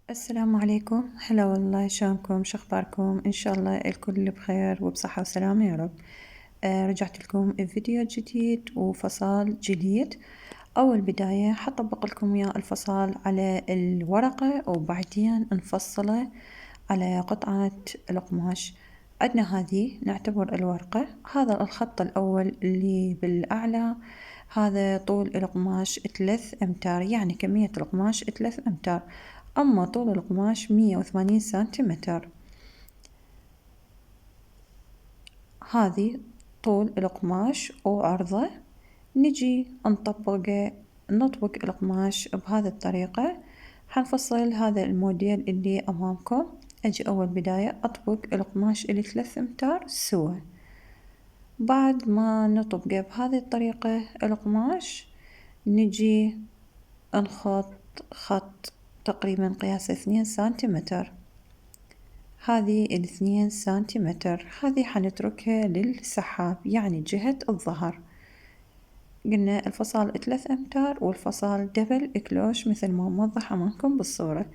السلام عليكم، هلا والله، شلونكم؟ شخباركم؟ إن شاء الله الكل بخير وبصحة وسلامة يا رب. رجعت لكم بفيديو جديد وفصال جديد. أول بداية حطبق لكم يا الفصال على الورقة وبعدين نفصله على قطعة القماش. عندنا هذه نعتبر الورقة، هذا الخط الأول اللي بالأعلى هذا طول القماش 3 أمتار، يعني كمية القماش 3 أمتار، أما طول القماش 180 سنتيمتر. هذه طول القماش وعرضه. نجي نطبق القماش بهذه الطريقة. حنفصل هذا الموديل اللي أمامكم. أجي أول بداية أطبق القماش اللي 3 أمتار سوا. بعد ما نطبقه بهذه الطريقة القماش، نجي نخط خط تقريبا قياسه 2 سنتيمتر. هذه 2 سنتيمتر، هذه حنتركها للسحاب يعني جهة الظهر. قلنا الفصال 3 أمتار والفصال دبل كلوش مثل ما موضح أمامكم بالصورة.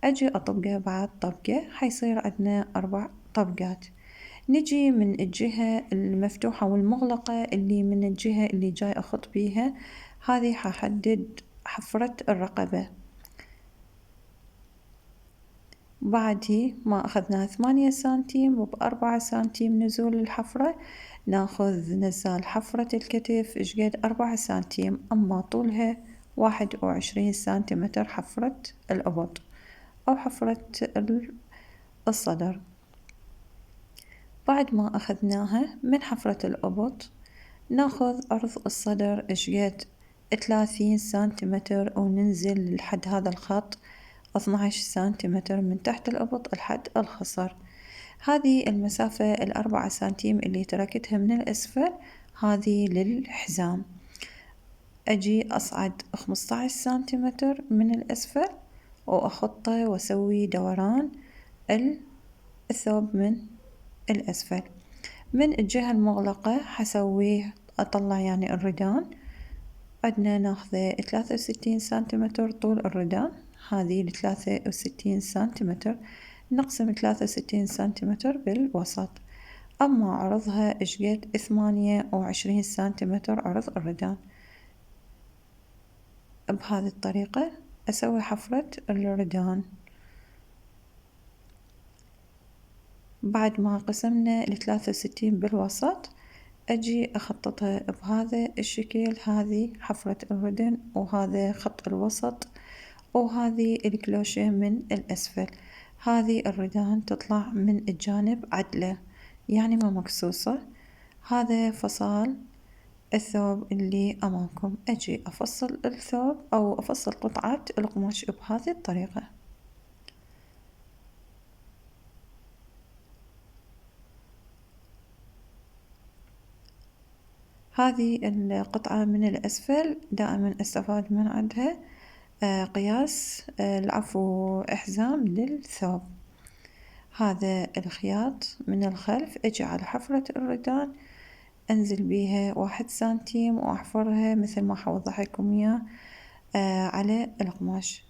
أجي أطبقه بعد طبقة، حيصير عندنا 4 طبقات. نجي من الجهة المفتوحة والمغلقة اللي من الجهة اللي جاي أخط بيها، هذه ححدد حفرة الرقبة. بعد ما أخذنا 8 سنتيم وب4 سنتيم نزول الحفرة، ناخذ نزال حفرة الكتف إشقد 4 سنتيم، أما طولها 21 سنتيمتر حفرة الأبط أو حفرة الصدر. بعد ما أخذناها من حفرة الأبط، ناخذ عرض الصدر إشقد 30 سنتيمتر وننزل لحد هذا الخط 12 سنتيمتر من تحت الأبط لحد الخصر. هذه المسافة 4 سنتيم اللي تركتها من الأسفل هذه للحزام. أجي أصعد 15 سنتيمتر من الأسفل وأخطه وأسوي دوران الثوب من الأسفل. من الجهة المغلقة حسويه أطلع يعني الردان. عدنا ناخذه 63 سنتيمتر طول الردان، هذه 63 سنتيمتر، نقسم 63 سنتيمتر بالوسط. أما عرضها إشقد 28 سنتيمتر عرض الردان. بهذه الطريقة أسوي حفرة الردان. بعد ما قسمنا 63 بالوسط، أجي أخططها بهذا الشكل. هذه حفرة الردن وهذا خط الوسط وهذه الكلوشة من الأسفل. هذه الردان تطلع من الجانب عدلة يعني ما مقصوصة. هذا فصال الثوب اللي أمامكم. أجي أفصل الثوب أو أفصل قطعة القماش بهذه الطريقة. هذه القطعة من الأسفل دائما أستفاد من عندها قياس العفو إحزام للثوب. هذا الخياط من الخلف أجي على حفرة الردان، أنزل بيها 1 سنتيم وأحفرها مثل ما حوضح لكم إياه على القماش.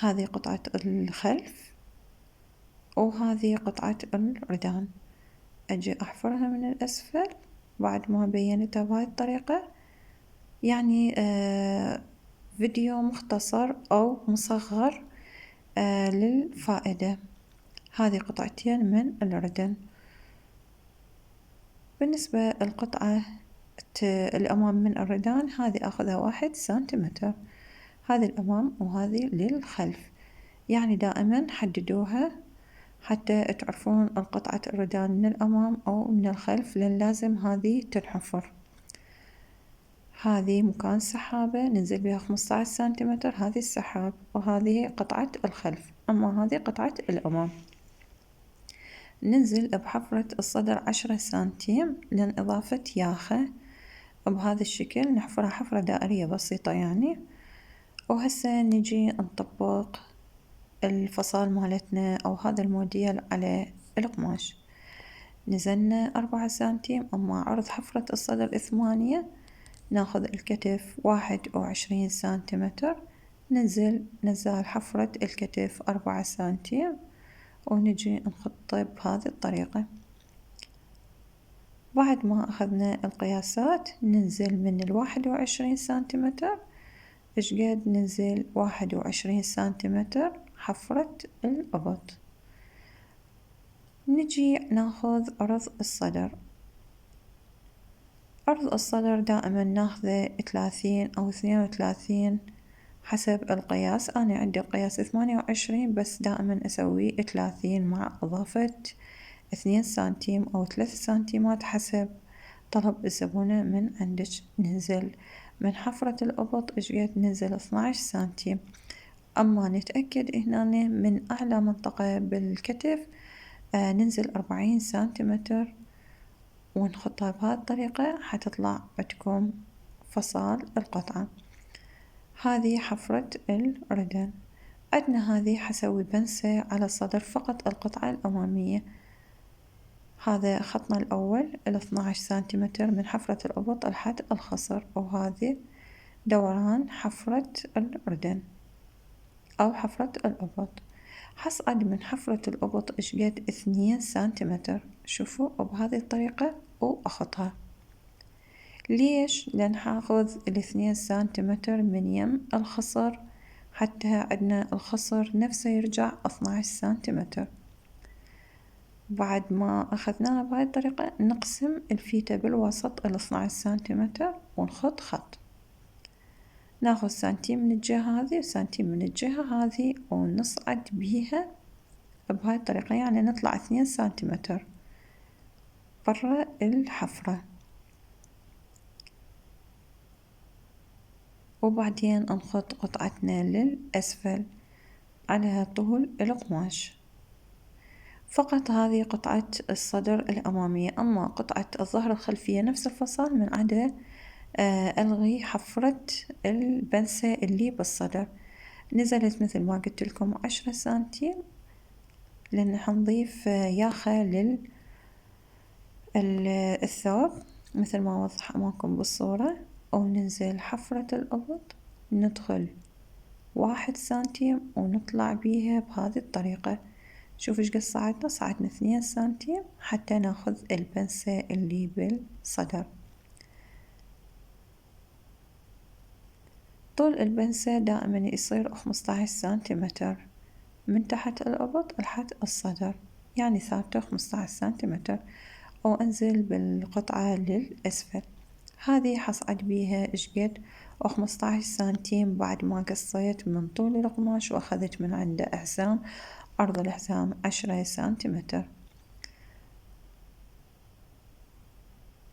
هذه قطعة الخلف وهذه قطعة الردان. أجي أحفرها من الأسفل بعد ما بينتها بهاي الطريقة. يعني فيديو مختصر أو مصغر للفائدة. هذه قطعتين من الردن. بالنسبة للقطعة الأمام من الردان، هذه أخذها 1 سنتيمتر، هذه الأمام وهذه للخلف. يعني دائما حددوها حتى تعرفون قطعة الردان من الأمام أو من الخلف، لأن لازم هذه تنحفر. هذه مكان سحابة ننزل بها 15 سنتيمتر، هذه السحاب، وهذه قطعة الخلف، أما هذه قطعة الأمام. ننزل بحفرة الصدر 10 سنتيم لأن إضافة ياخة. بهذا الشكل نحفرها حفرة دائرية بسيطة يعني. وهسه نجي نطبق الفصال مالتنا أو هذا الموديل على القماش. نزلنا 4 سنتيم، أما عرض حفرة الصدر 8. ناخذ الكتف 21 سنتيمتر، ننزل نزال حفرة الكتف 4 سنتيم، ونجي نخطه بهذه الطريقة. بعد ما أخذنا القياسات ننزل من 21 سنتيمتر، إيش قد ننزل 21 سنتيمتر حفرة الإبط. نجي ناخذ عرض الصدر. عرض الصدر دائما ناخذه 30 أو 32 حسب القياس. أنا عندي قياس 28، بس دائما أسويه 30 مع إضافة 2 سنتيم أو 3 سنتيمات حسب طلب الزبونة من عندك. ننزل من حفرة الإبط إيش قد ننزل 12 سنتيم. أما نتأكد هنا من أعلى منطقة بالكتف ننزل 40 سنتيمتر، ونخطها بهذه الطريقة حتطلع عندكم فصال القطعة. هذه حفرة الردن. عندنا هذه حسوي بنسة على الصدر فقط القطعة الأمامية. هذا خطنا الأول 12 سنتيمتر من حفرة الإبط لحد الخصر، وهذه دوران حفرة الردن أو حفرة الإبط. حصعد من حفرة الإبط إيش قد 2 سنتيمتر. شوفوا بهذه الطريقة وأخطها. ليش؟ لأن حاخذ 2 سنتيمتر من يم الخصر، حتى عندنا الخصر نفسه يرجع 12 سنتيمتر. بعد ما أخذناها بهاي الطريقة نقسم الفيتة بالوسط 12 سنتيمتر ونخط خط. ناخذ سنتيم من الجهة هذه وسنتيم من الجهة هذه ونصعد بيها بهاي الطريقة، يعني نطلع 2 سنتيمتر برا الحفرة. وبعدين نخط قطعتنا للأسفل على طول القماش. فقط هذه قطعة الصدر الأمامية. أما قطعة الظهر الخلفية نفس الفصل من عدا ألغي حفرة البنسة اللي بالصدر. نزلت مثل ما قلت لكم 10 سنتيم، لأن حنضيف ياخة للثوب مثل ما وضح أمامكم بالصورة. أو ننزل حفرة الإبط، ندخل 1 سنتيم ونطلع بيها بهذه الطريقة. شوف ايش قد صعدنا، صعدنا 2 سنتيم حتى ناخذ البنسة اللي بالصدر. طول البنسة دائما يصير 15 سنتيمتر من تحت الإبط لحد الصدر، يعني ثابتة 15 سنتيمتر. وأنزل بالقطعة للأسفل. هذه حصعد بيها إيش قد 15 سنتيم بعد ما قصيت من طول القماش وأخذت من عنده أحزام. عرض الحزام 10 سنتيمتر.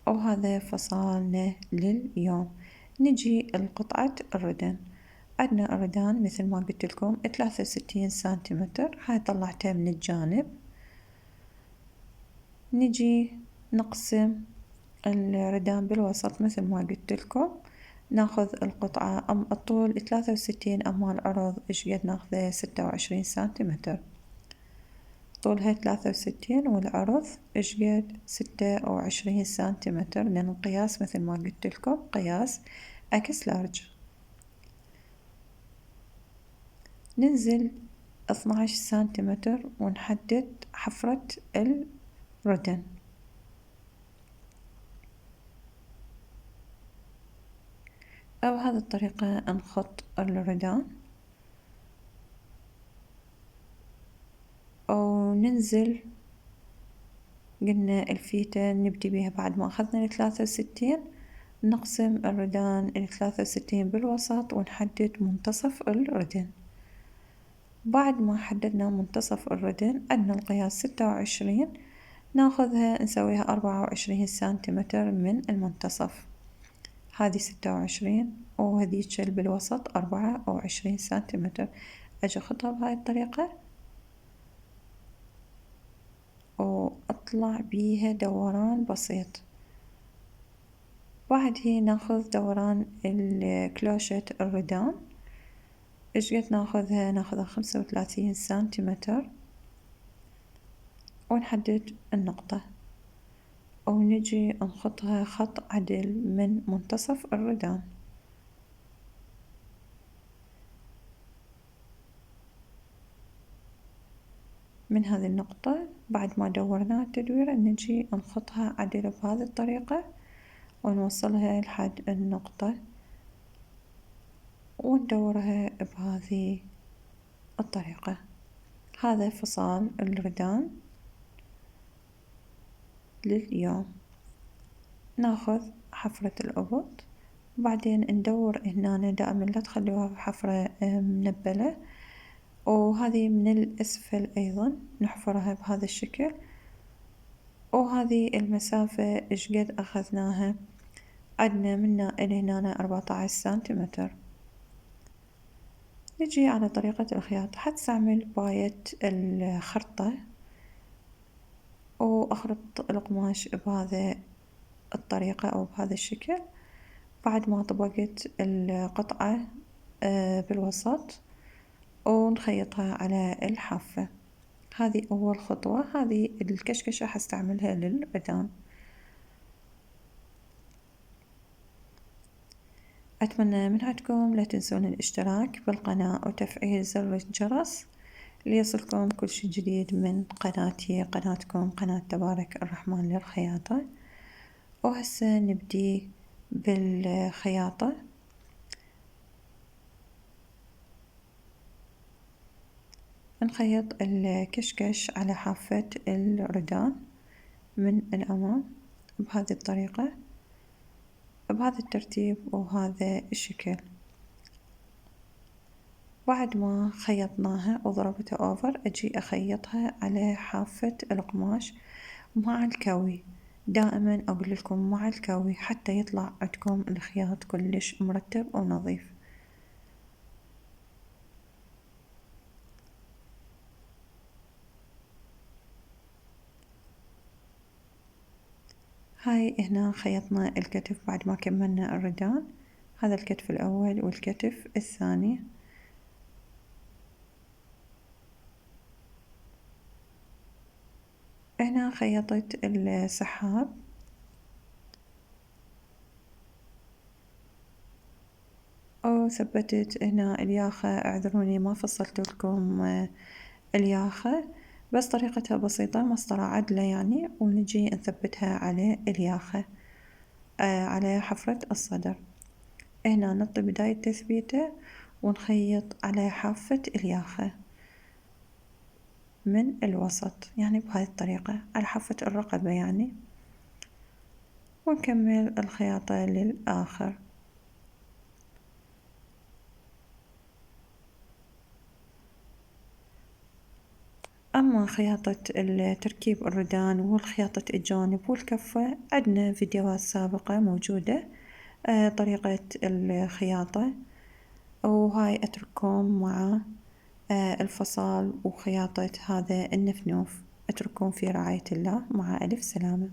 وهذا فصلنا لليوم. نجي لقطعة الردن. عندنا الردان مثل ما قلت لكم 63 سنتيمتر، هاي طلعتها من الجانب. نجي نقسم الردان بالوسط مثل ما قلت لكم. ناخذ القطعة الطول 63، أما العرض إيش قد ناخذه 26 سنتيمتر. طولها 63 والعرض إيش قد 26 سنتيمتر، لأن القياس مثل ما قلت لكم قياس أكس لارج. ننزل 12 سنتيمتر ونحدد حفرة الردن. بهذه الطريقة نخط الردان. وننزل قلنا الفيتة نبدي بيها بعد ما أخذنا 63، نقسم الردان 63 بالوسط ونحدد منتصف الردن. بعد ما حددنا منتصف الردن عندنا القياس 26، ناخذها نسويها 24 سنتيمتر من المنتصف. هذه 26 وهذيك بالوسط 24 سنتيمتر. أجي أخطها بهاي الطريقة وأطلع بيها دوران بسيط. بعدها ناخذ دوران كلوشة الردان. إيش قد ناخذها؟ ناخذها 35 سنتيمتر ونحدد النقطة، ونجي نخطها خط عدل من منتصف الردان. من هذه النقطة بعد ما دورناها التدويرة نجي نخطها عدل بهذه الطريقة ونوصلها لحد النقطة وندورها بهذه الطريقة. هذا فصال الردان لليوم. ناخذ حفرة الأبط وبعدين ندور هنا، دائما لا تخلوها حفرة منبلة، وهذه من الأسفل أيضا نحفرها بهذا الشكل. وهذه المسافة إيش قد أخذناها؟ عدنا منا إلى هنا 14 سنتيمتر. نجي على طريقة الخياطة، حتستعمل باية الخرطة وأخرط القماش بهذا الطريقة أو بهذا الشكل. بعد ما طبقت القطعة بالوسط ونخيطها على الحافة. هذه أول خطوة. هذه الكشكشة حستعملها للردان. أتمنى من عندكم لا تنسون الاشتراك بالقناة وتفعيل زر الجرس ليصلكم كل شي جديد من قناتي، قناتكم قناة تبارك الرحمن للخياطة. وهسه نبدي بالخياطة. نخيط الكشكش على حافة الردان من الأمام بهذه الطريقة، بهذا الترتيب وهذا الشكل. بعد ما خيطناها وضربتها أوفر أجي أخيطها على حافة القماش مع الكوي. دائما أقول لكم مع الكوي حتى يطلع عندكم الخياط كلش مرتب ونظيف. هاي هنا خيطنا الكتف بعد ما كملنا الردان. هذا الكتف الأول والكتف الثاني. هنا خيطت السحاب وثبتت هنا الياخة. اعذروني ما فصلت لكم الياخة، بس طريقتها بسيطة، مسطرة عدلة يعني، ونجي نثبتها على الياخة على حفرة الصدر. هنا نعطي بداية تثبيته ونخيط على حافة الياخة من الوسط، يعني بهذه الطريقة على حافة الرقبة يعني، ونكمل الخياطة للآخر. أما خياطة تركيب الردان والخياطة الجانب والكفة عندنا فيديوهات سابقة موجودة طريقة الخياطة. وهاي أترككم مع الفصال وخياطة هذا النفنوف. أترككم في رعاية الله، مع ألف سلامة.